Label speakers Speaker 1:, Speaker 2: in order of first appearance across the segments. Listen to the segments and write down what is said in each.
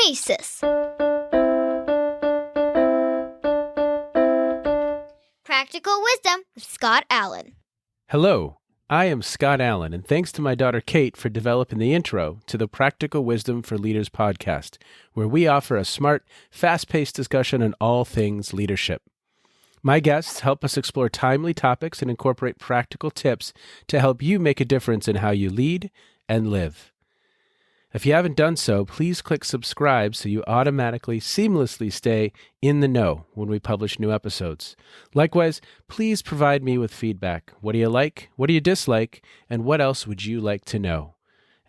Speaker 1: Oasis. Practical Wisdom with Scott Allen.
Speaker 2: Hello, I am Scott Allen, and thanks to my daughter Kate for developing the intro to the Practical Wisdom for Leaders podcast, where we offer a smart, fast-paced discussion on all things leadership. My guests help us explore timely topics and incorporate practical tips to help you make a difference in how you lead and live. If you haven't done so, please click subscribe so you automatically, seamlessly stay in the know when we publish new episodes. Likewise, please provide me with feedback. What do you like? What do you dislike? And what else would you like to know?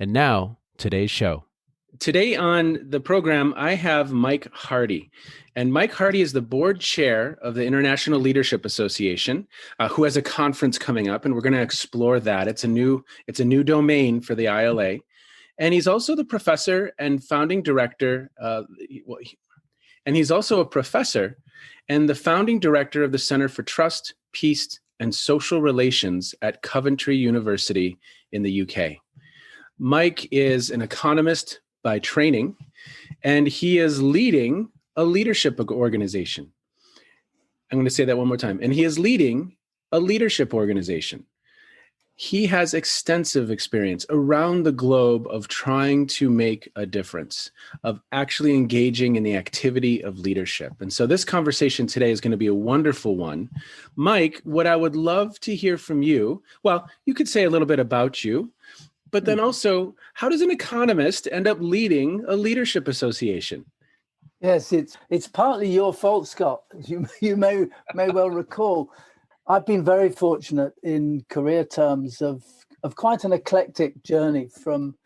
Speaker 2: And now, today's show. Today on the program, I have Mike Hardy. And Mike Hardy is the board chair of the International Leadership Association, who has a conference coming up, and we're going to explore that. It's a new domain for the ILA. And he's also the professor and founding director, and he's also a professor and the founding director of the Center for Trust, Peace, and Social Relations at Coventry University in the UK. Mike is an economist by training, and he is leading a leadership organization. I'm going to say that one more time. And he is leading a leadership organization. He has extensive experience around the globe of trying to make a difference, of actually engaging in the activity of leadership. And so this conversation today is going to be a wonderful one. Mike, what I would love to hear from you, well, you could say a little bit about you, but then also, how does an economist end up leading a leadership association?
Speaker 3: Yes, it's partly your fault, Scott. You may well recall. I've been very fortunate in career terms of quite an eclectic journey from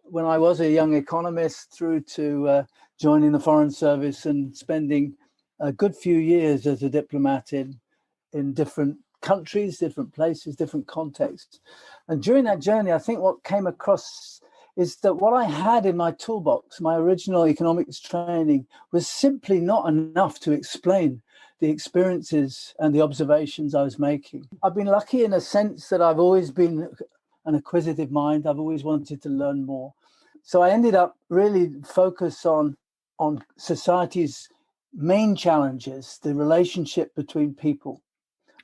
Speaker 3: when I was a young economist through to joining the Foreign Service and spending a good few years as a diplomat in different countries, different places, different contexts. And during that journey, I think what came across is that what I had in my toolbox, my original economics training, was simply not enough to explain the experiences and the observations I was making. I've been lucky in a sense that I've always been an acquisitive mind. I've always wanted to learn more. So I ended up really focused on society's main challenges, the relationship between people.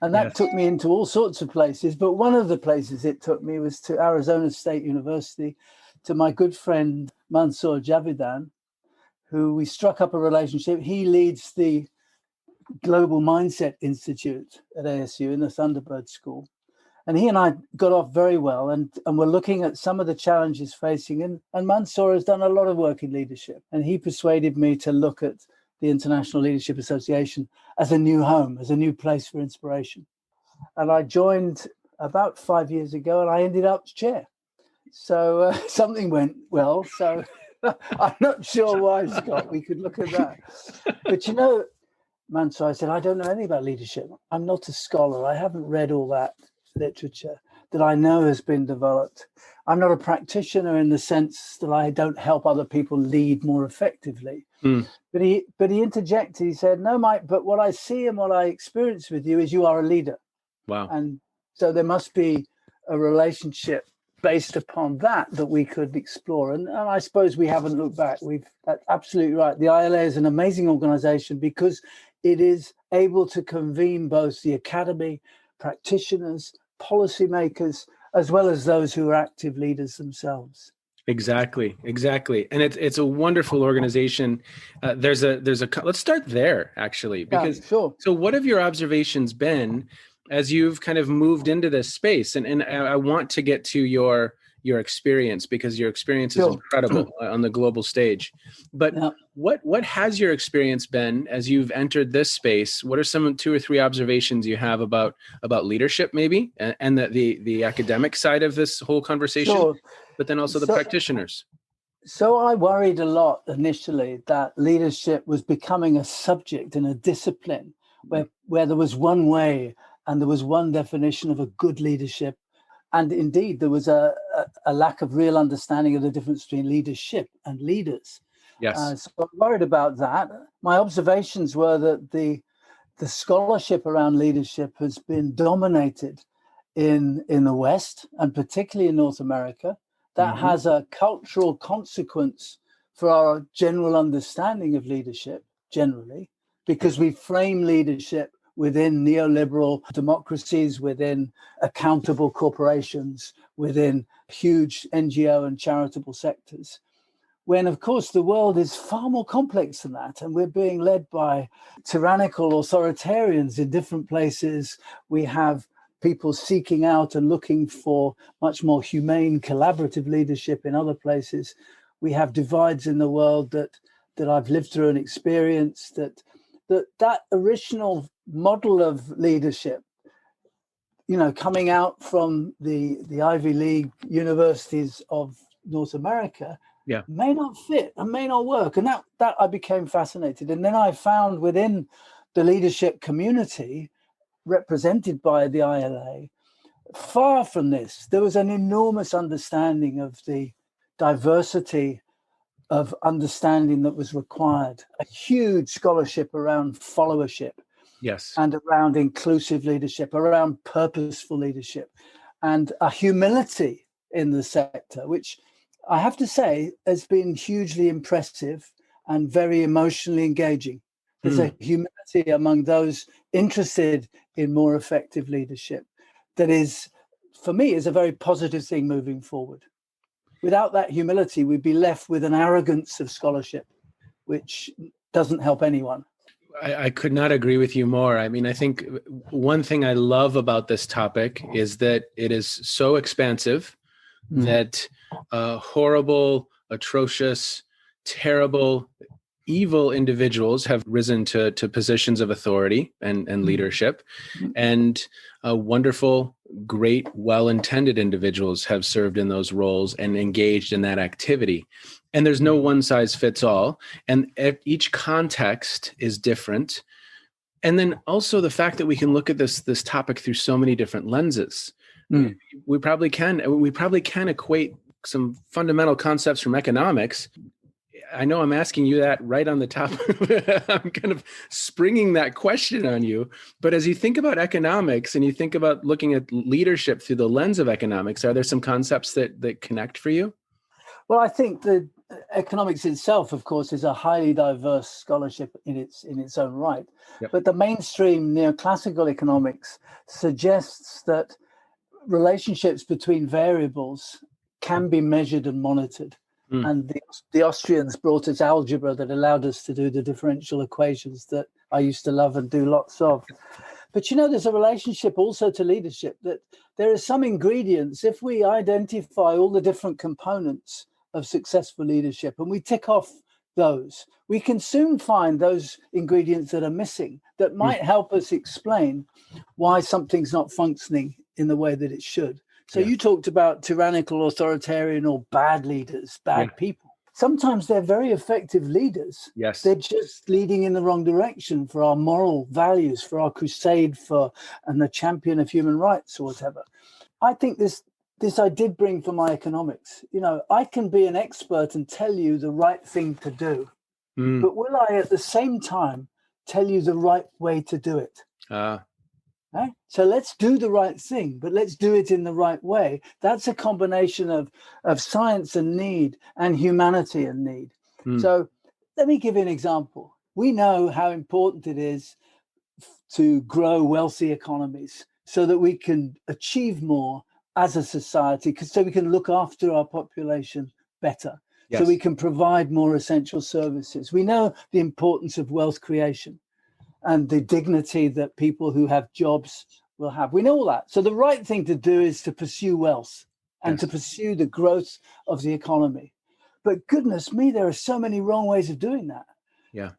Speaker 3: And that took me into all sorts of places. But one of the places it took me was to Arizona State University, to my good friend Mansour Javidan, who we struck up a relationship. He leads the Global Mindset Institute at ASU in the Thunderbird School. And he and I got off very well and we're looking at some of the challenges facing. And Mansour has done a lot of work in leadership. And he persuaded me to look at the International Leadership Association as a new home, as a new place for inspiration. And I joined about 5 years ago and I ended up chair. So something went well. So I'm not sure why, Scott. We could look at that. But you know, Mansour, I said, I don't know anything about leadership. I'm not a scholar. I haven't read all that literature that I know has been developed. I'm not a practitioner in the sense that I don't help other people lead more effectively. But he interjected. He said, no, Mike, but what I see and what I experience with you is you are a leader.
Speaker 2: Wow.
Speaker 3: And so there must be a relationship based upon that we could explore. And I suppose we haven't looked back. That's absolutely right. The ILA is an amazing organization because it is able to convene both the academy, practitioners, policymakers, as well as those who are active leaders themselves.
Speaker 2: Exactly. And it's a wonderful organization. There's a let's start there, actually, because
Speaker 3: sure.
Speaker 2: So what have your observations been as you've kind of moved into this space? And I want to get to your experience, because your experience is incredible on the global stage. But what has your experience been as you've entered this space? What are some 2 or 3 observations you have about leadership, maybe, and the academic side of this whole conversation, but then also the practitioners?
Speaker 3: So I worried a lot initially that leadership was becoming a subject and a discipline where there was one way and there was one definition of a good leadership. And indeed, there was a lack of real understanding of the difference between leadership and leaders.
Speaker 2: Yes.
Speaker 3: So I'm worried about that. My observations were that the scholarship around leadership has been dominated in the West, and particularly in North America. That has a cultural consequence for our general understanding of leadership generally, because we frame leadership within neoliberal democracies, within accountable corporations, within huge NGO and charitable sectors, when, of course, the world is far more complex than that. And we're being led by tyrannical authoritarians in different places. We have people seeking out and looking for much more humane, collaborative leadership in other places. We have divides in the world that I've lived through and experienced, that original model of leadership, coming out from the Ivy League universities of North America, may not fit and may not work. And that I became fascinated. And then I found within the leadership community represented by the ILA, far from this, there was an enormous understanding of the diversity of understanding that was required, a huge scholarship around followership.
Speaker 2: Yes.
Speaker 3: And around inclusive leadership, around purposeful leadership, and a humility in the sector, which I have to say has been hugely impressive and very emotionally engaging. There's a humility among those interested in more effective leadership that is, for me, is a very positive thing moving forward. Without that humility, we'd be left with an arrogance of scholarship, which doesn't help anyone.
Speaker 2: I could not agree with you more. I mean, I think one thing I love about this topic is that it is so expansive that horrible, atrocious, terrible, evil individuals have risen to positions of authority and leadership, and wonderful, great, well-intended individuals have served in those roles and engaged in that activity. And there's no one size fits all. And each context is different. And then also the fact that we can look at this topic through so many different lenses. We probably can equate some fundamental concepts from economics. I know I'm asking you that right on the top. I'm kind of springing that question on you. But as you think about economics and you think about looking at leadership through the lens of economics, are there some concepts that connect for you?
Speaker 3: Well, I think that economics itself, of course, is a highly diverse scholarship in its own right.
Speaker 2: Yep.
Speaker 3: But the mainstream neoclassical economics suggests that relationships between variables can be measured and monitored. And the Austrians brought us algebra that allowed us to do the differential equations that I used to love and do lots of. But, there's a relationship also to leadership, that there are some ingredients. If we identify all the different components of successful leadership and we tick off those, we can soon find those ingredients that are missing that might help us explain why something's not functioning in the way that it should. So you talked about tyrannical, authoritarian, or bad leaders, bad people. Sometimes they're very effective leaders.
Speaker 2: Yes.
Speaker 3: They're just leading in the wrong direction for our moral values, for our crusade for and the champion of human rights or whatever. I think this I did bring for my economics. I can be an expert and tell you the right thing to do, but will I at the same time tell you the right way to do it? Right? So let's do the right thing, but let's do it in the right way. That's a combination of science and need and humanity and need. So let me give you an example. We know how important it is to grow wealthy economies so that we can achieve more as a society, so we can look after our population better, so we can provide more essential services. We know the importance of wealth creation and the dignity that people who have jobs will have. We know all that. So the right thing to do is to pursue wealth and to pursue the growth of the economy. But goodness me, there are so many wrong ways of doing that.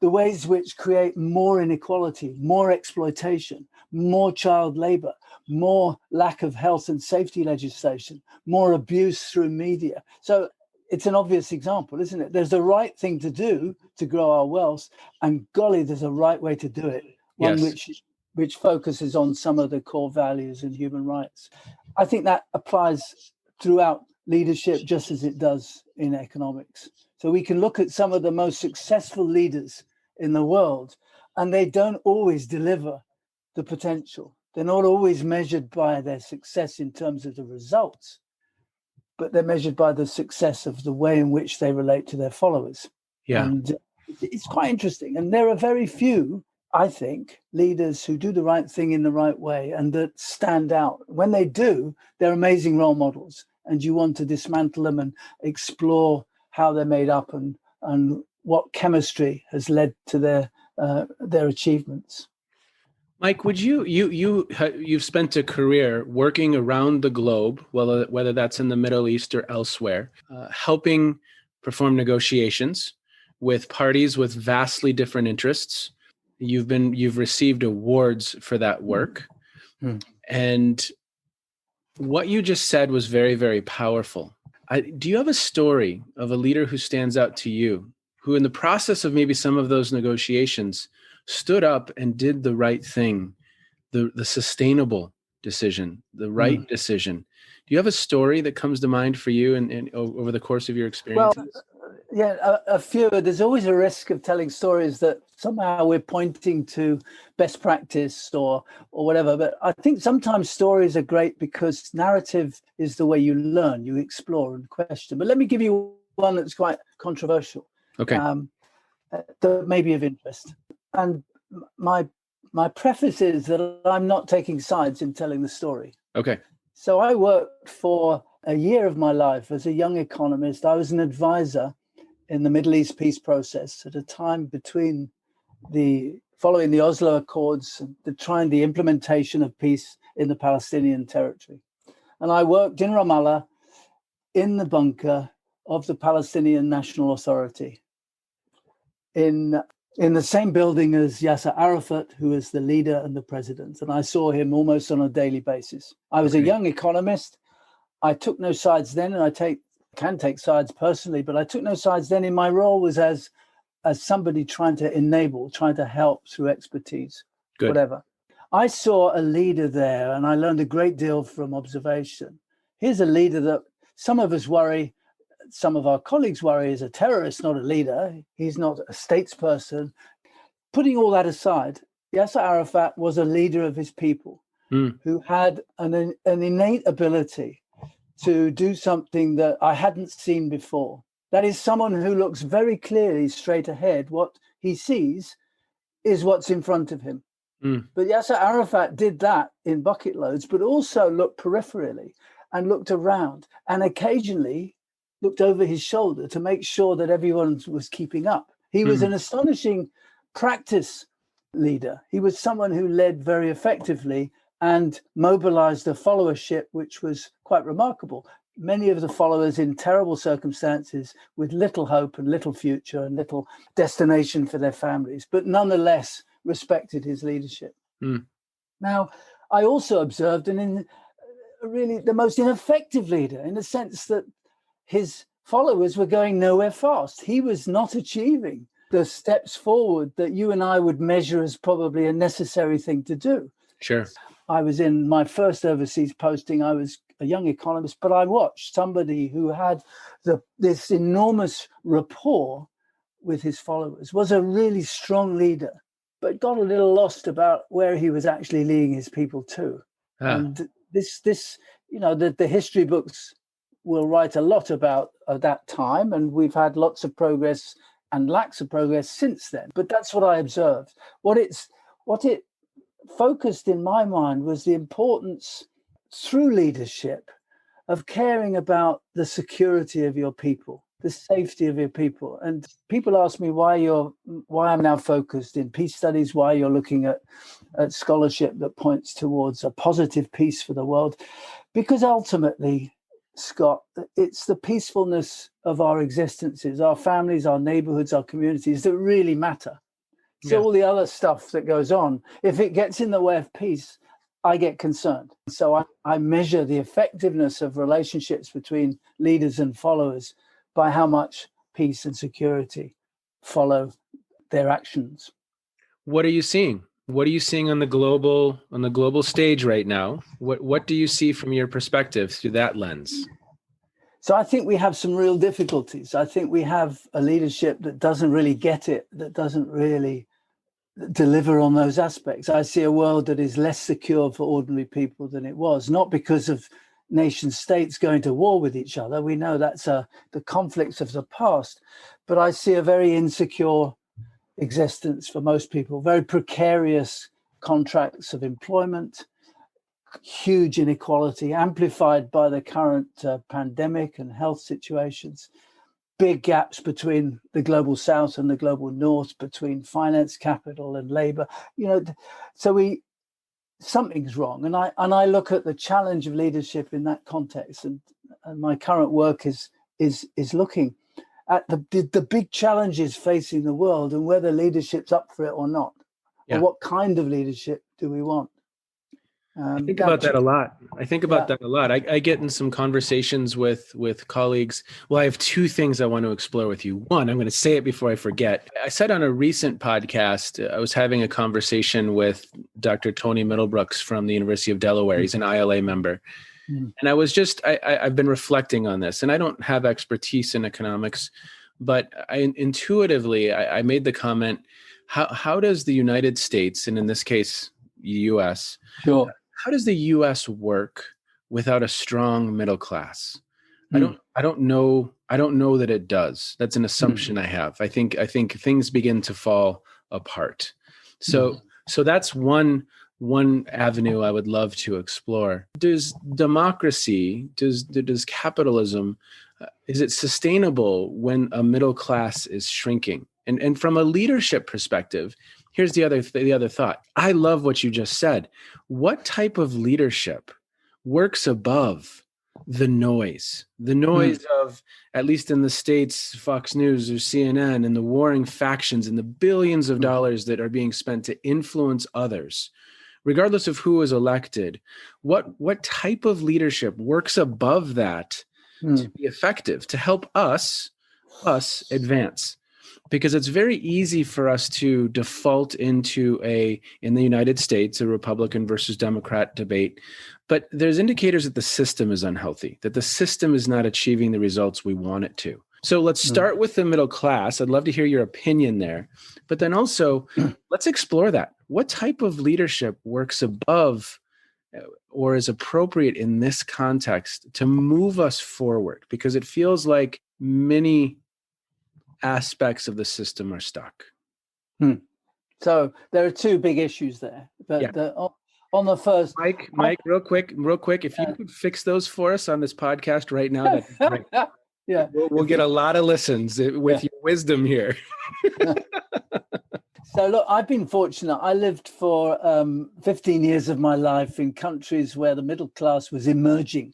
Speaker 3: The ways which create more inequality, more exploitation, more child labor, more lack of health and safety legislation, more abuse through media. So it's an obvious example, isn't it? There's the right thing to do to grow our wealth, and golly, there's a right way to do it, one which focuses on some of the core values and human rights. I think that applies throughout leadership just as it does in economics. So we can look at some of the most successful leaders in the world, and they don't always deliver the potential. They're not always measured by their success in terms of the results. but they're measured by the success of the way in which they relate to their followers.
Speaker 2: Yeah.
Speaker 3: And it's quite interesting. And there are very few, I think, leaders who do the right thing in the right way and that stand out. When they do, they're amazing role models. And you want to dismantle them and explore how they're made up and what chemistry has led to their achievements.
Speaker 2: Mike, would you've spent a career working around the globe, whether that's in the Middle East or elsewhere, helping perform negotiations with parties with vastly different interests. You've received awards for that work.
Speaker 3: Mm-hmm.
Speaker 2: And what you just said was very, very powerful. Do you have a story of a leader who stands out to you, who in the process of maybe some of those negotiations stood up and did the right thing, the sustainable decision, the right decision? Do you have a story that comes to mind for you and over the course of your experiences?
Speaker 3: Well, yeah, a few. There's always a risk of telling stories that somehow we're pointing to best practice or whatever. But I think sometimes stories are great because narrative is the way you learn, you explore and question. But let me give you one that's quite controversial.
Speaker 2: Okay.
Speaker 3: That may be of interest. And my preface is that I'm not taking sides in telling the story.
Speaker 2: Okay.
Speaker 3: So I worked for a year of my life as a young economist. I was an advisor in the Middle East peace process at a time between following the Oslo Accords and the implementation of peace in the Palestinian territory. And I worked in Ramallah in the bunker of the Palestinian National Authority in the same building as Yasser Arafat, who is the leader and the president. And I saw him almost on a daily basis. I was a young economist. I took no sides then, and I can take sides personally, but I took no sides then. In my role was as somebody trying to enable, trying to help through expertise, whatever. I saw a leader there, and I learned a great deal from observation. Here's a leader that some of us worry, some of our colleagues worry is a terrorist, not a leader. He's not a statesperson. Putting all that aside, Yasser Arafat was a leader of his people who had an innate ability to do something that I hadn't seen before. That is someone who looks very clearly straight ahead. What he sees is what's in front of him. But Yasser Arafat did that in bucket loads, but also looked peripherally and looked around and occasionally looked over his shoulder to make sure that everyone was keeping up. He was an astonishing practice leader. He was someone who led very effectively and mobilized a followership, which was quite remarkable. Many of the followers in terrible circumstances with little hope and little future and little destination for their families, but nonetheless respected his leadership. Now, I also observed really the most ineffective leader in the sense that his followers were going nowhere fast. He was not achieving the steps forward that you and I would measure as probably a necessary thing to do.
Speaker 2: Sure.
Speaker 3: I was in my first overseas posting. I was a young economist, but I watched somebody who had this enormous rapport with his followers, was a really strong leader, but got a little lost about where he was actually leading his people to. And this, the history books will write a lot about that time, and we've had lots of progress and lacks of progress since then. But that's what I observed. What it focused in my mind was the importance through leadership of caring about the security of your people, the safety of your people. And people ask me why I'm now focused in peace studies, why you're looking at scholarship that points towards a positive peace for the world. Because ultimately, Scott, it's the peacefulness of our existences, our families, our neighborhoods, our communities that really matter. So all the other stuff that goes on, if it gets in the way of peace, I get concerned. So I measure the effectiveness of relationships between leaders and followers by how much peace and security follow their actions.
Speaker 2: What are you seeing? What are you seeing on the global stage right now? What do you see from your perspective through that lens?
Speaker 3: So I think we have some real difficulties. I think we have a leadership that doesn't really get it, that doesn't really deliver on those aspects. I see a world that is less secure for ordinary people than it was, not because of nation states going to war with each other. We know that's the conflicts of the past. But I see a very insecure existence for most people, very precarious contracts of employment, huge inequality amplified by the current pandemic and health situations, big gaps between the global south and the global north, between finance capital and labor. So something's wrong. And I look at the challenge of leadership in that context, and my current work is looking at the big challenges facing the world and whether leadership's up for it or not, or what kind of leadership do we want.
Speaker 2: I think about that a lot. I get in some conversations with colleagues. Well, I have two things I want to explore with you. One, I'm going to say it before I forget. I said on a recent podcast, I was having a conversation with Dr. Tony Middlebrooks from the University of Delaware. He's an ILA member. And I was I've been reflecting on this, and I don't have expertise in economics, but intuitively, I made the comment, how does the United States, and in this case, U.S.,
Speaker 3: sure.
Speaker 2: How does the U.S. work without a strong middle class? I don't know that it does. That's an assumption I have. I think things begin to fall apart. So that's one avenue I would love to explore. Does democracy, does capitalism, is it sustainable when a middle class is shrinking? And from a leadership perspective, here's the other thought. I love what you just said. What type of leadership works above the noise of, at least in the States, Fox News or CNN, and the warring factions and the billions of dollars that are being spent to influence others, regardless of who is elected? What type of leadership works above that to be effective, to help us advance? Because it's very easy for us to default into in the United States, a Republican versus Democrat debate. But there's indicators that the system is unhealthy, that the system is not achieving the results we want it to. So let's start with the middle class. I'd love to hear your opinion there. But then also, let's explore that. What type of leadership works above or is appropriate in this context to move us forward? Because it feels like many aspects of the system are stuck.
Speaker 3: So there are two big issues there. But on the first,
Speaker 2: Mike, real quick, if you could fix those for us on this podcast right now, that'd be great. We'll get a lot of listens with your wisdom here.
Speaker 3: So look, I've been fortunate. I lived for 15 years of my life in countries where the middle class was emerging.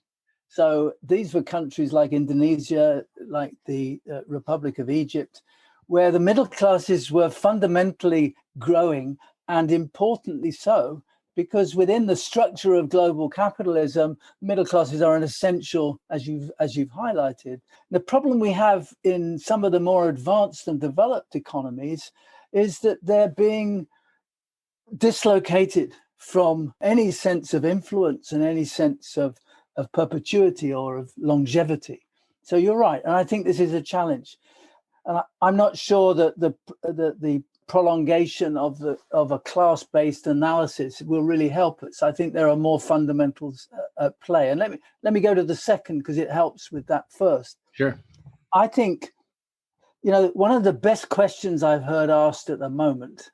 Speaker 3: So these were countries like Indonesia, like the Republic of Egypt, where the middle classes were fundamentally growing, and importantly so, because within the structure of global capitalism, middle classes are an essential, as you've highlighted. The problem we have in some of the more advanced and developed economies is that they're being dislocated from any sense of influence and any sense of perpetuity or of longevity. So you're right, and I think this is a challenge. And I'm not sure that the prolongation of a class-based analysis will really help us. I think there are more fundamentals at play. And let me go to the second, because it helps with that first.
Speaker 2: Sure.
Speaker 3: I think, one of the best questions I've heard asked at the moment,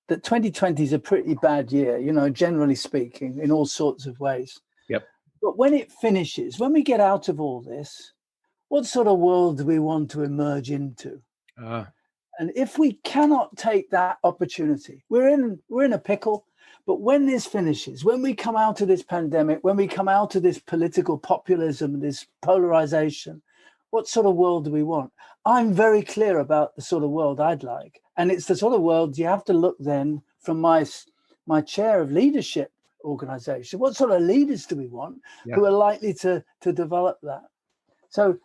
Speaker 3: that 2020 is a pretty bad year, generally speaking, in all sorts of ways.
Speaker 2: Yep.
Speaker 3: But when it finishes, when we get out of all this, what sort of world do we want to emerge into? And if we cannot take that opportunity, we're in a pickle. But when this finishes, when we come out of this pandemic, when we come out of this political populism, this polarization, what sort of world do we want? I'm very clear about the sort of world I'd like. And it's the sort of world you have to look then from my chair of leadership organization. What sort of leaders do we want who are likely to develop that? So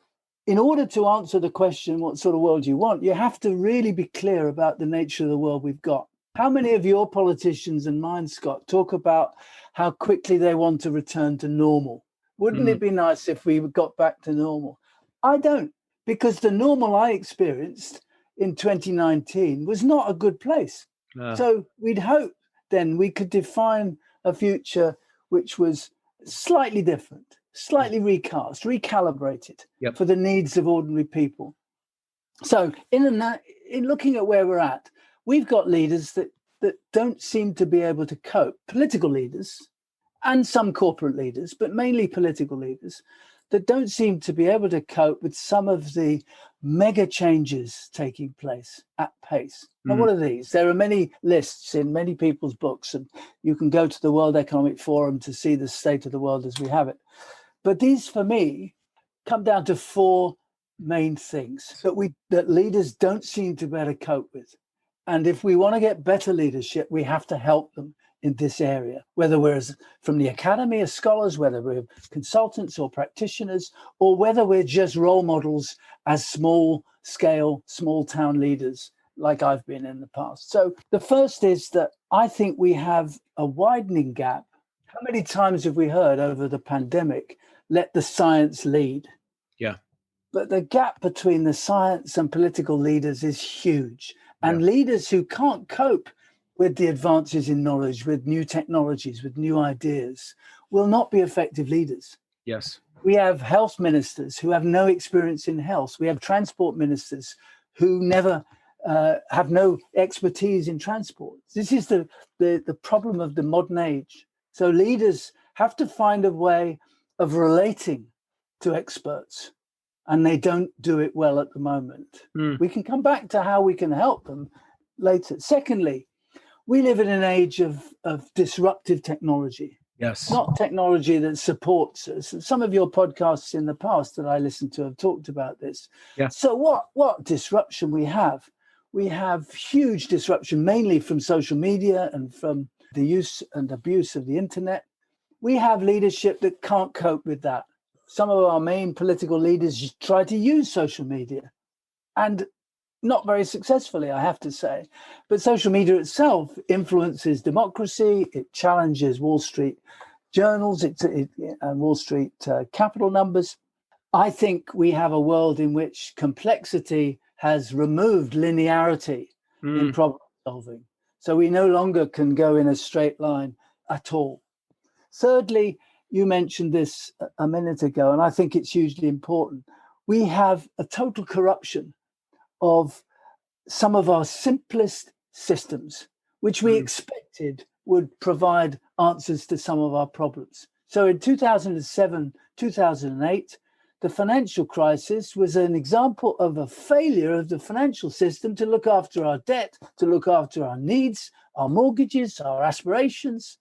Speaker 3: in order to answer the question, what sort of world you want, you have to really be clear about the nature of the world we've got. How many of your politicians and mine, Scott, talk about how quickly they want to return to normal? Wouldn't it be nice if we got back to normal? I don't, because the normal I experienced in 2019 was not a good place. So we'd hope then we could define a future which was slightly different. slightly recast, recalibrated
Speaker 2: Yep.
Speaker 3: for the needs of ordinary people. So in looking at where we're at, we've got leaders that don't seem to be able to cope, political leaders and some corporate leaders, but mainly political leaders, that don't seem to be able to cope with some of the mega changes taking place at pace. Now, what are these? There are many lists in many people's books, and you can go to the World Economic Forum to see the state of the world as we have it. But these, for me, come down to four main things that leaders don't seem to be able to cope with. And if we want to get better leadership, we have to help them in this area, whether we're from the academy as scholars, whether we're consultants or practitioners, or whether we're just role models as small-scale, small-town leaders like I've been in the past. So the first is that I think we have a widening gap. How many times have we heard over the pandemic, let the science lead?
Speaker 2: Yeah.
Speaker 3: But the gap between the science and political leaders is huge. And leaders who can't cope with the advances in knowledge, with new technologies, with new ideas, will not be effective leaders.
Speaker 2: Yes.
Speaker 3: We have health ministers who have no experience in health. We have transport ministers who never have no expertise in transport. This is the problem of the modern age. So leaders have to find a way of relating to experts, and they don't do it well at the moment. We can come back to how we can help them later. Secondly, we live in an age of disruptive technology.
Speaker 2: Yes.
Speaker 3: Not technology that supports us. Some of your podcasts in the past that I listened to have talked about this.
Speaker 2: Yeah.
Speaker 3: So what disruption we have? We have huge disruption, mainly from social media and from the use and abuse of the internet. We have leadership that can't cope with that. Some of our main political leaders try to use social media, and not very successfully, I have to say. But social media itself influences democracy. It challenges Wall Street journals and Wall Street capital numbers. I think we have a world in which complexity has removed linearity in problem solving. So we no longer can go in a straight line at all. Thirdly, you mentioned this a minute ago, and I think it's hugely important. We have a total corruption of some of our simplest systems, which we expected would provide answers to some of our problems. So in 2007, 2008, the financial crisis was an example of a failure of the financial system to look after our debt, to look after our needs, our mortgages, our aspirations.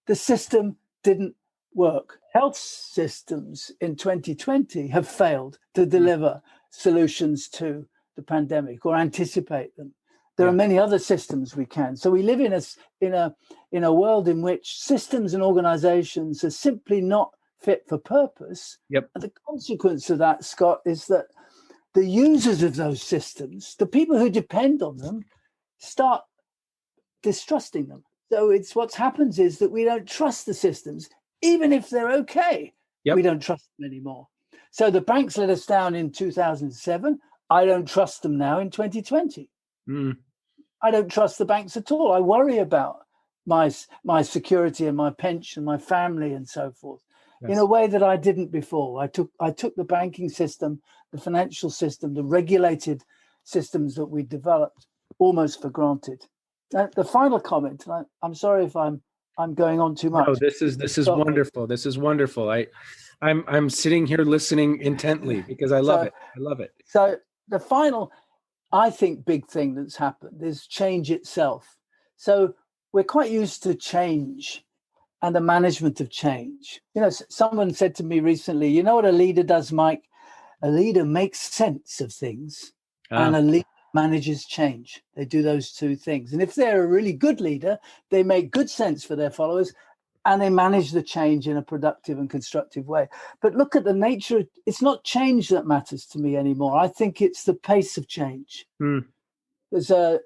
Speaker 3: The system didn't work. Health systems in 2020 have failed to deliver solutions to the pandemic or anticipate them. There are many other systems we can. So we live in a world in which systems and organizations are simply not fit for purpose.
Speaker 2: Yep.
Speaker 3: And the consequence of that, Scott, is that the users of those systems, the people who depend on them, start distrusting them. So what happens is that we don't trust the systems, even if they're okay.
Speaker 2: Yep.
Speaker 3: We don't trust them anymore. So the banks let us down in 2007. I don't trust them now in 2020. I don't trust the banks at all. I worry about my security and my pension, my family, and so forth, in a way that I didn't before. I took the banking system, the financial system, the regulated systems that we developed almost for granted. The final comment, and I'm sorry if I'm going on too much.
Speaker 2: No, this is wonderful. This is wonderful. I'm sitting here listening intently because I love it. I love it.
Speaker 3: So the final, I think, big thing that's happened is change itself. So we're quite used to change and the management of change. You know, someone said to me recently, you know what a leader does, Mike? A leader makes sense of things and a leader manages change. They do those two things. And if they're a really good leader, they make good sense for their followers and they manage the change in a productive and constructive way. But look at the nature. It's not change that matters to me anymore. I think it's the pace of change. There's a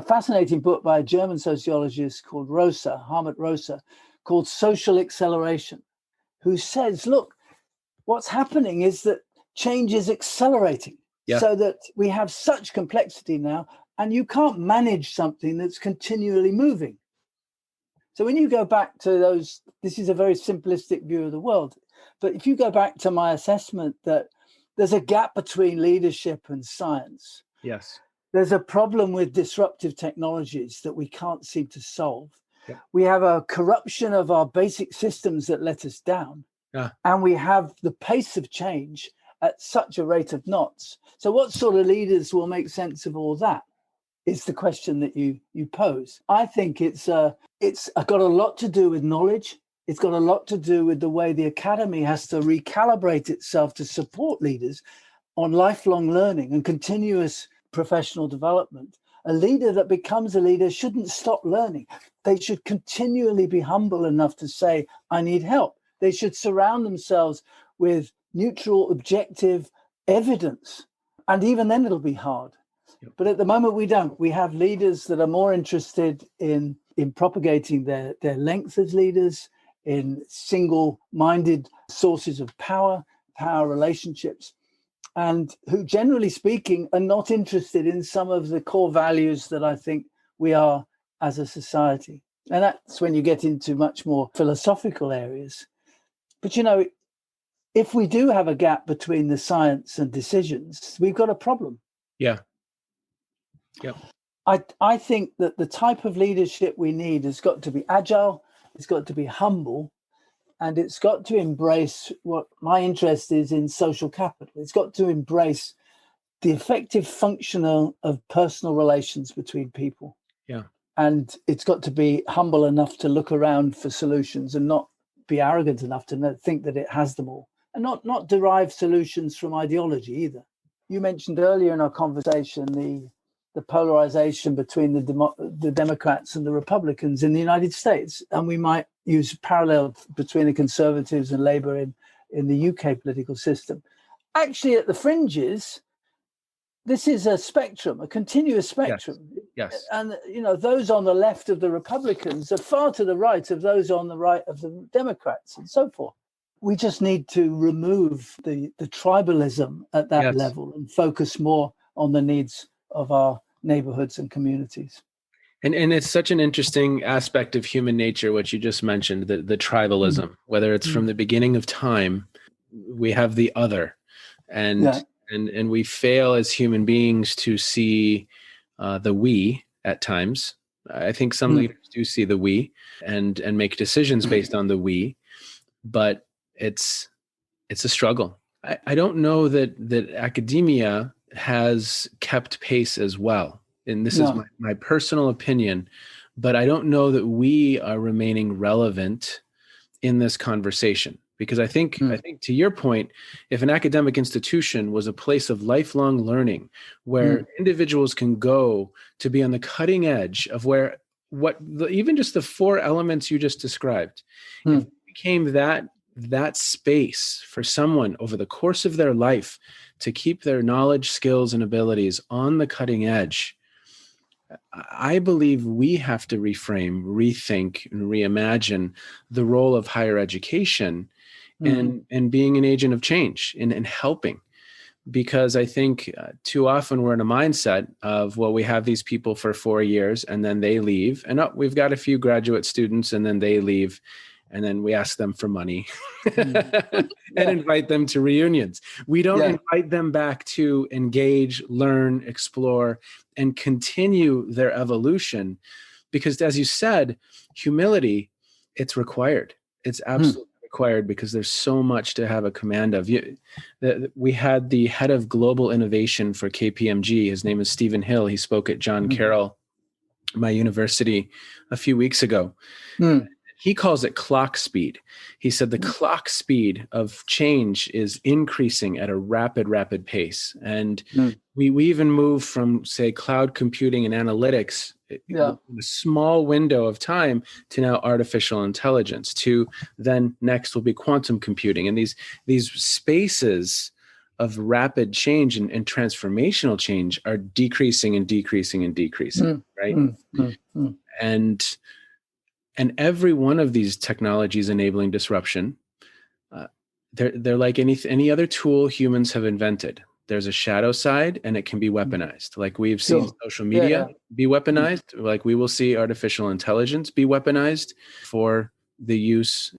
Speaker 3: fascinating book by a German sociologist called Harmut Rosa, called Social Acceleration, who says, look, what's happening is that change is accelerating. So that we have such complexity now, and you can't manage something that's continually moving. So when you go back to those, this is a very simplistic view of the world. But if you go back to my assessment that there's a gap between leadership and science,
Speaker 2: Yes.
Speaker 3: there's a problem with disruptive technologies that we can't seem to solve.
Speaker 2: Yep.
Speaker 3: We have a corruption of our basic systems that let us down. And we have the pace of change at such a rate of knots. So what sort of leaders will make sense of all that is the question that you pose. I think it's got a lot to do with knowledge. It's got a lot to do with the way the academy has to recalibrate itself to support leaders on lifelong learning and continuous professional development. A leader that becomes a leader shouldn't stop learning. They should continually be humble enough to say, I need help. They should surround themselves with neutral, objective evidence. And even then it'll be hard. Yep. But at the moment we don't. We have leaders that are more interested in propagating their length as leaders, in single-minded sources of power relationships, and who, generally speaking, are not interested in some of the core values that I think we are as a society. And that's when you get into much more philosophical areas. But, if we do have a gap between the science and decisions, we've got a problem.
Speaker 2: Yeah. Yep.
Speaker 3: I think that the type of leadership we need has got to be agile, it's got to be humble, and it's got to embrace what my interest is in social capital. It's got to embrace the effective function of personal relations between people.
Speaker 2: Yeah.
Speaker 3: And it's got to be humble enough to look around for solutions and not be arrogant enough to think that it has them all, and not derive solutions from ideology either. You mentioned earlier in our conversation the polarization between the Democrats and the Republicans in the United States, and we might use parallel between the Conservatives and Labour in the UK political system. Actually, at the fringes, this is a spectrum, a continuous spectrum.
Speaker 2: Yes.
Speaker 3: And, those on the left of the Republicans are far to the right of those on the right of the Democrats and so forth. We just need to remove the tribalism at that level and focus more on the needs of our neighborhoods and communities.
Speaker 2: And it's such an interesting aspect of human nature, what you just mentioned, the tribalism, whether it's from the beginning of time, we have the other, and we fail as human beings to see the we at times. I think some leaders do see the we and make decisions based on the we, but it's a struggle. I don't know that academia has kept pace as well. And this is my personal opinion, but I don't know that we are remaining relevant in this conversation. Because I think to your point, if an academic institution was a place of lifelong learning where individuals can go to be on the cutting edge of even just the four elements you just described, if it became that space for someone over the course of their life to keep their knowledge, skills, and abilities on the cutting edge, I believe we have to reframe, rethink, and reimagine the role of higher education and being an agent of change and helping. Because I think too often we're in a mindset of, well, we have these people for 4 years and then they leave, and we've got a few graduate students and then they leave. And then we ask them for money and invite them to reunions. We don't invite them back to engage, learn, explore, and continue their evolution. Because as you said, humility, it's required. It's absolutely required because there's so much to have a command of. We had the head of global innovation for KPMG. His name is Stephen Hill. He spoke at John Carroll, my university, a few weeks ago. He calls it clock speed. He said the clock speed of change is increasing at a rapid pace. And we even moved from, say, cloud computing and analytics in a small window of time to now artificial intelligence, to then next will be quantum computing. And these spaces of rapid change and transformational change are decreasing, right? And every one of these technologies enabling disruption, they're like any other tool humans have invented. There's a shadow side, and it can be weaponized. Like we've seen social media be weaponized, like we will see artificial intelligence be weaponized for the use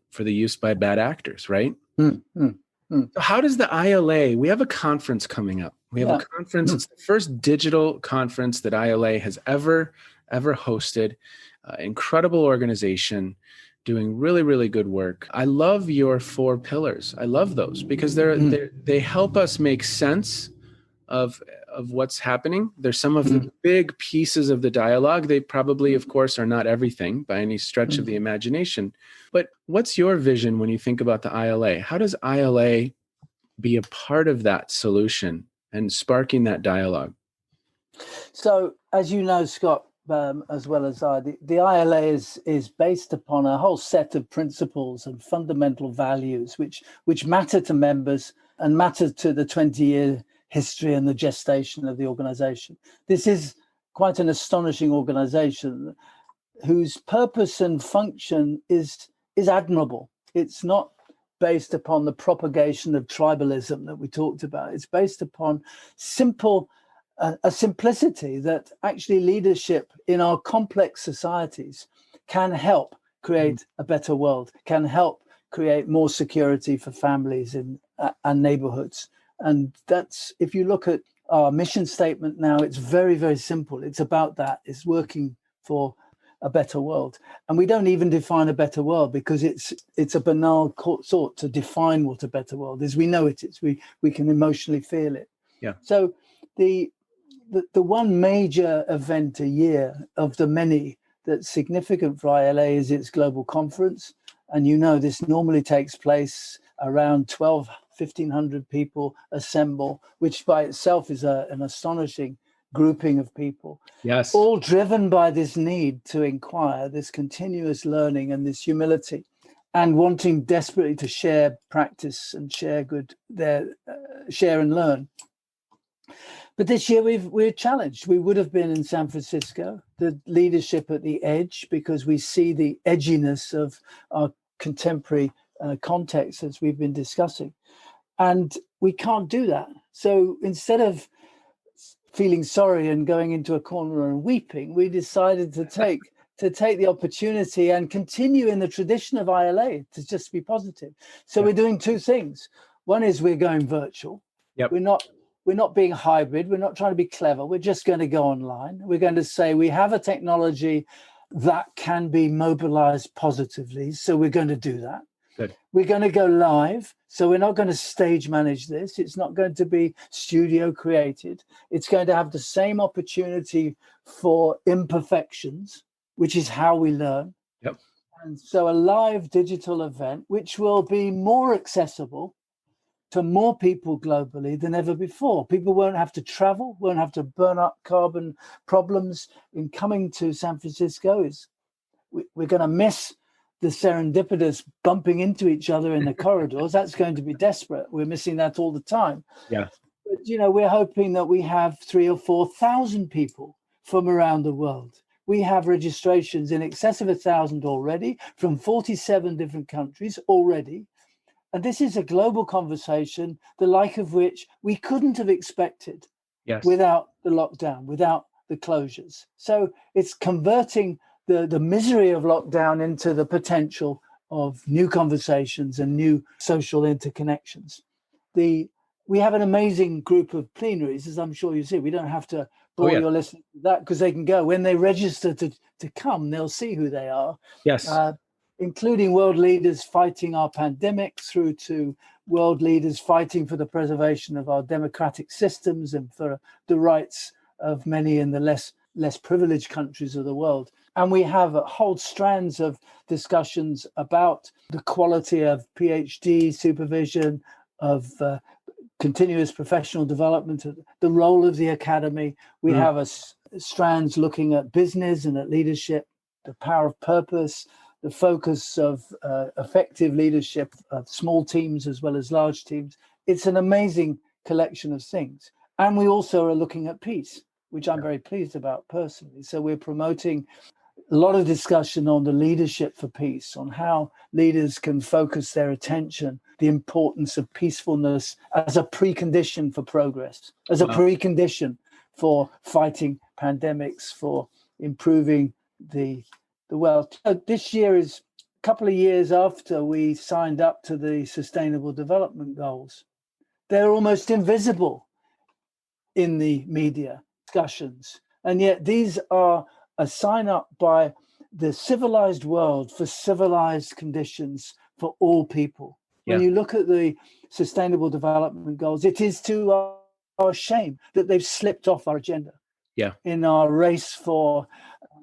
Speaker 2: by bad actors, right?
Speaker 3: Mm, mm, mm.
Speaker 2: So how does the ILA, we have a conference coming up. We have a conference. It's the first digital conference that ILA has ever hosted. Incredible organization doing really, really good work. I love your 4 pillars. I love those because they help us make sense of what's happening. There's some of the big pieces of the dialogue. They probably, of course, are not everything by any stretch of the imagination. But what's your vision when you think about the ILA? How does ILA be a part of that solution and sparking that dialogue?
Speaker 3: So, as you know, Scott, as well as I, the ILA is based upon a whole set of principles and fundamental values which matter to members and matter to the 20-year history and the gestation of the organization. This is quite an astonishing organization whose purpose and function is admirable. It's not based upon the propagation of tribalism that we talked about. It's based upon a simplicity that actually leadership in our complex societies can help create a better world, can help create more security for families and neighborhoods. And that's, if you look at our mission statement now, it's very, very simple. It's about that. It's working for a better world. And we don't even define a better world because it's a banal sort to define what a better world is. We know it is. We can emotionally feel it.
Speaker 2: Yeah.
Speaker 3: So the one major event a year of the many that's significant for ILA is its global conference. And you know, this normally takes place around 1,500 people assemble, which by itself is an astonishing grouping of people.
Speaker 2: Yes.
Speaker 3: All driven by this need to inquire, this continuous learning and this humility, and wanting desperately to share practice and share and learn. But this year we're challenged. We would have been in San Francisco, the leadership at the edge, because we see the edginess of our contemporary context as we've been discussing. And we can't do that. So instead of feeling sorry and going into a corner and weeping, we decided to take the opportunity and continue in the tradition of ILA to just be positive. So we're doing 2 things. One is we're going virtual.
Speaker 2: Yep.
Speaker 3: We're not being hybrid. We're not trying to be clever. We're just going to go online. We're going to say we have a technology that can be mobilized positively. So we're going to do that.
Speaker 2: Good.
Speaker 3: We're going to go live. So we're not going to stage manage this. It's not going to be studio created. It's going to have the same opportunity for imperfections, which is how we learn.
Speaker 2: Yep.
Speaker 3: And so a live digital event, which will be more accessible to more people globally than ever before. People won't have to travel, won't have to burn up carbon problems in coming to San Francisco. We're going to miss the serendipitous bumping into each other in the corridors. That's going to be desperate. We're missing that all the time.
Speaker 2: Yeah.
Speaker 3: But, you know, we're hoping that we have 3,000 or 4,000 people from around the world. We have registrations in excess of 1,000 already from 47 different countries already. And this is a global conversation, the like of which we couldn't have expected without the lockdown, without the closures. So it's converting the misery of lockdown into the potential of new conversations and new social interconnections. We have an amazing group of plenaries, as I'm sure you see. We don't have to bore your listeners with that because they can go. When they register to come, they'll see who they are.
Speaker 2: Yes.
Speaker 3: Including world leaders fighting our pandemic through to world leaders fighting for the preservation of our democratic systems and for the rights of many in the less privileged countries of the world. And we have whole strands of discussions about the quality of Ph.D. supervision, of continuous professional development, the role of the academy. We have strands looking at business and at leadership, the power of purpose, the focus of effective leadership of small teams as well as large teams. It's an amazing collection of things. And we also are looking at peace, which I'm very pleased about personally. So we're promoting a lot of discussion on the leadership for peace, on how leaders can focus their attention, the importance of peacefulness as a precondition for progress, as a precondition for fighting pandemics, for improving the world. This year is couple of years after we signed up to the Sustainable Development Goals. They're almost invisible in the media discussions. And yet these are a sign up by the civilized world for civilized conditions for all people. When you look at the Sustainable Development Goals, it is to our shame that they've slipped off our agenda in our race for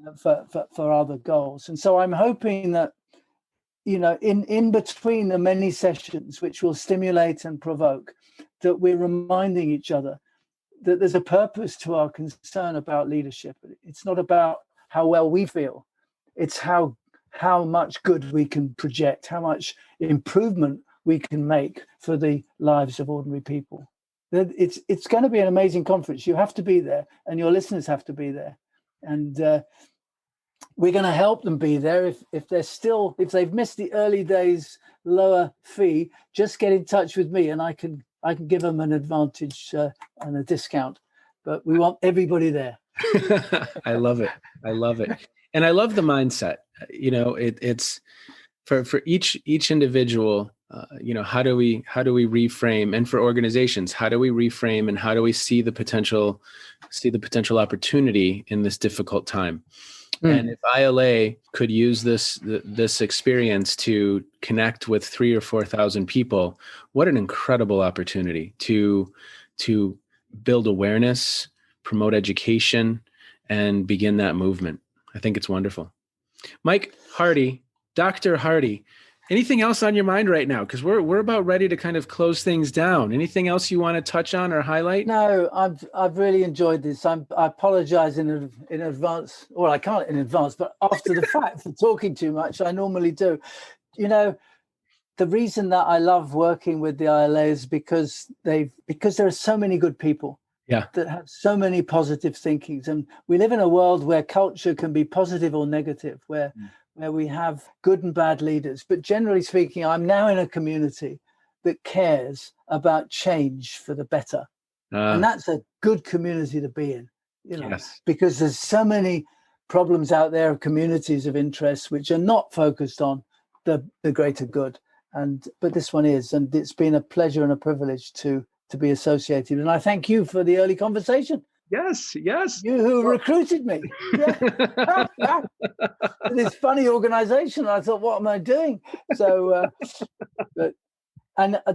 Speaker 3: other goals. And so I'm hoping that, in between the many sessions which will stimulate and provoke, that we're reminding each other that there's a purpose to our concern about leadership. It's not about how well we feel. It's how much good we can project, how much improvement we can make for the lives of ordinary people. It's going to be an amazing conference. You have to be there, and your listeners have to be there. And we're going to help them be there. If they've missed the early days lower fee, just get in touch with me, and I can give them an advantage and a discount. But we want everybody there.
Speaker 2: I love it. And I love the mindset. It's for each individual. How do we reframe, and for organizations, how do we reframe, and how do we see the potential opportunity in this difficult time? And if ILA could use this experience to connect with 3,000 or 4,000 people, what an incredible opportunity to build awareness, promote education, and begin that movement. I think it's wonderful. Mike Hardy, Dr. Hardy, anything else on your mind right now? Because we're about ready to kind of close things down. Anything else you want to touch on or highlight?
Speaker 3: No, I've really enjoyed this. I apologize in advance, or I can't in advance, but after the fact for talking too much. I normally do. The reason that I love working with the ILA is because there are so many good people that have so many positive thinkings. And we live in a world where culture can be positive or negative, where we have good and bad leaders. But generally speaking, I'm now in a community that cares about change for the better. And that's a good community to be in, because there's so many problems out there of communities of interest which are not focused on the greater good. But this one is, and it's been a pleasure and a privilege to be associated. And I thank you for the early conversation.
Speaker 2: Yes.
Speaker 3: You who recruited me. This funny organization. I thought, what am I doing? So,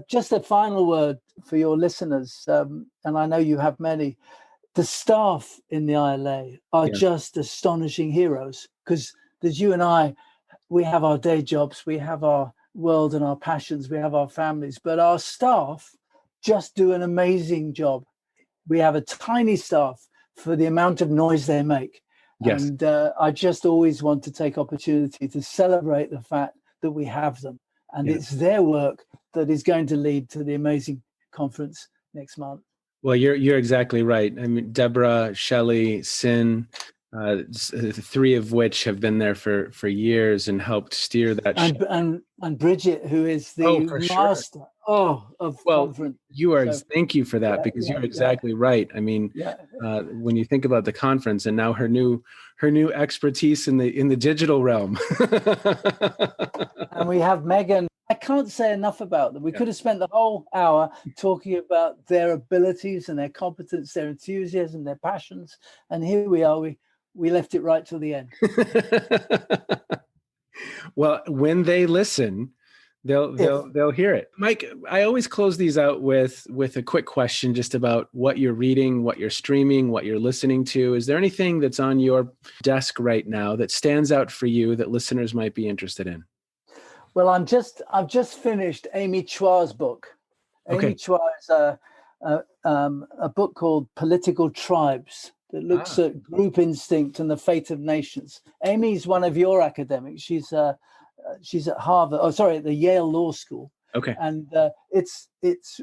Speaker 3: just a final word for your listeners, and I know you have many. The staff in the ILA are just astonishing heroes, because there's you and I, we have our day jobs, we have our world and our passions, we have our families, but our staff just do an amazing job. We have a tiny staff for the amount of noise they make.
Speaker 2: Yes.
Speaker 3: And I just always want to take opportunity to celebrate the fact that we have them. And it's their work that is going to lead to the amazing conference next month.
Speaker 2: Well, you're exactly right. I mean, Deborah, Shelley, Sin, three of which have been there for years and helped steer that ship.
Speaker 3: And Bridget, who is the master of conference.
Speaker 2: You are. Thank you for that, because you're exactly right. I mean, when you think about the conference and now her new expertise in the digital realm,
Speaker 3: and we have Megan. I can't say enough about them. We could have spent the whole hour talking about their abilities and their competence, their enthusiasm, their passions, and here we are. We left it right till the end.
Speaker 2: Well, when they listen, they'll hear it. Mike, I always close these out with a quick question just about what you're reading, what you're streaming, what you're listening to. Is there anything that's on your desk right now that stands out for you that listeners might be interested in?
Speaker 3: Well, I've just finished Amy Chua's book. Amy Chua is a book called Political Tribes that looks at group instinct and the fate of nations. Amy's one of your academics. She's at Harvard. At the Yale Law School.
Speaker 2: Okay.
Speaker 3: And it's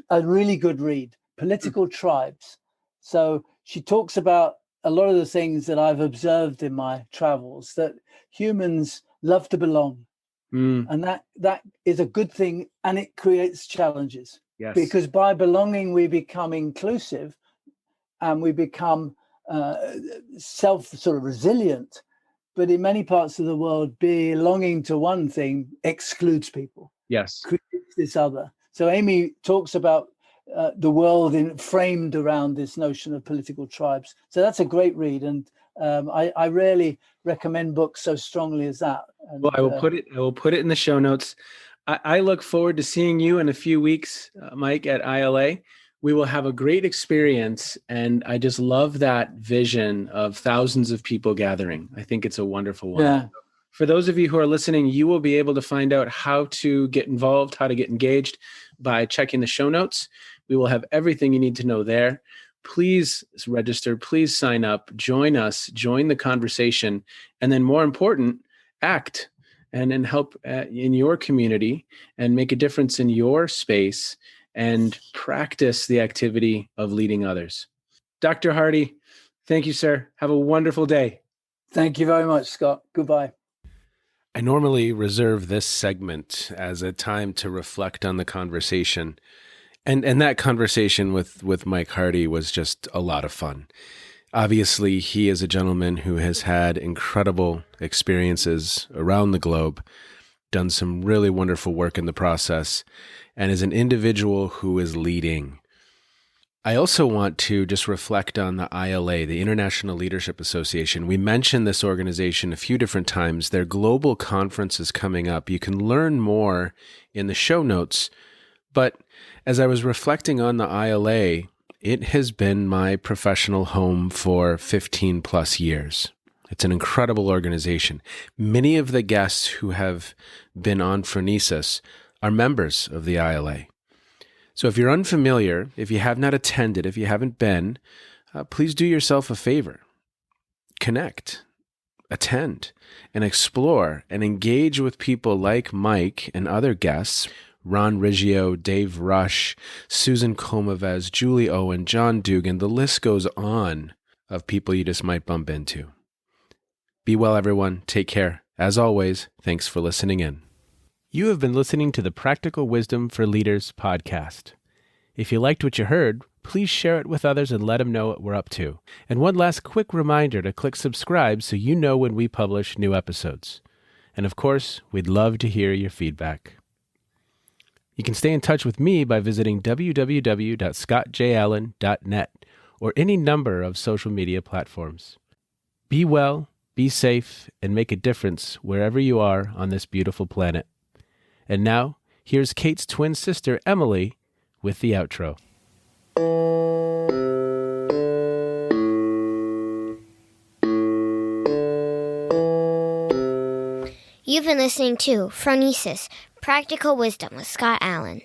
Speaker 3: a really good read. Political Tribes. So she talks about a lot of the things that I've observed in my travels, that humans love to belong. And that is a good thing, and it creates challenges.
Speaker 2: Yes.
Speaker 3: Because by belonging, we become inclusive, and we become resilient. but in many parts of the world, belonging to one thing excludes people.
Speaker 2: Yes.
Speaker 3: Creates this other. So Amy talks about the world framed around this notion of political tribes. So that's a great read, and I rarely recommend books so strongly as that. And,
Speaker 2: well, I will put it in the show notes. I look forward to seeing you in a few weeks, Mike, at ILA. We will have a great experience, and I just love that vision of thousands of people gathering. I think it's a wonderful one.
Speaker 3: Yeah.
Speaker 2: For those of you who are listening, you will be able to find out how to get involved, how to get engaged by checking the show notes. We will have everything you need to know there. Please register, please sign up, join us, join the conversation, and then more important, act and help in your community and make a difference in your space and practice the activity of leading others. Dr. Hardy, thank you, sir. Have a wonderful day.
Speaker 3: Thank you very much, Scott. Goodbye.
Speaker 2: I normally reserve this segment as a time to reflect on the conversation. And that conversation with Mike Hardy was just a lot of fun. Obviously, he is a gentleman who has had incredible experiences around the globe, done some really wonderful work in the process, and is an individual who is leading. I also want to just reflect on the ILA, the International Leadership Association. We mentioned this organization a few different times. Their global conference is coming up. You can learn more in the show notes. But as I was reflecting on the ILA, it has been my professional home for 15 plus years. It's an incredible organization. Many of the guests who have been on Phronesis are members of the ILA. So if you're unfamiliar, if you have not attended, if you haven't been, please do yourself a favor. Connect, attend, and explore and engage with people like Mike and other guests, Ron Riggio, Dave Rush, Susan Comavez, Julie Owen, John Dugan. The list goes on of people you just might bump into. Be well, everyone. Take care. As always, thanks for listening in. You have been listening to the Practical Wisdom for Leaders podcast. If you liked what you heard, please share it with others and let them know what we're up to. And one last quick reminder to click subscribe so you know when we publish new episodes. And of course, we'd love to hear your feedback. You can stay in touch with me by visiting www.scottjallen.net or any number of social media platforms. Be well, be safe, and make a difference wherever you are on this beautiful planet. And now, here's Kate's twin sister, Emily, with the outro.
Speaker 1: You've been listening to Phronesis, Practical Wisdom with Scott Allen.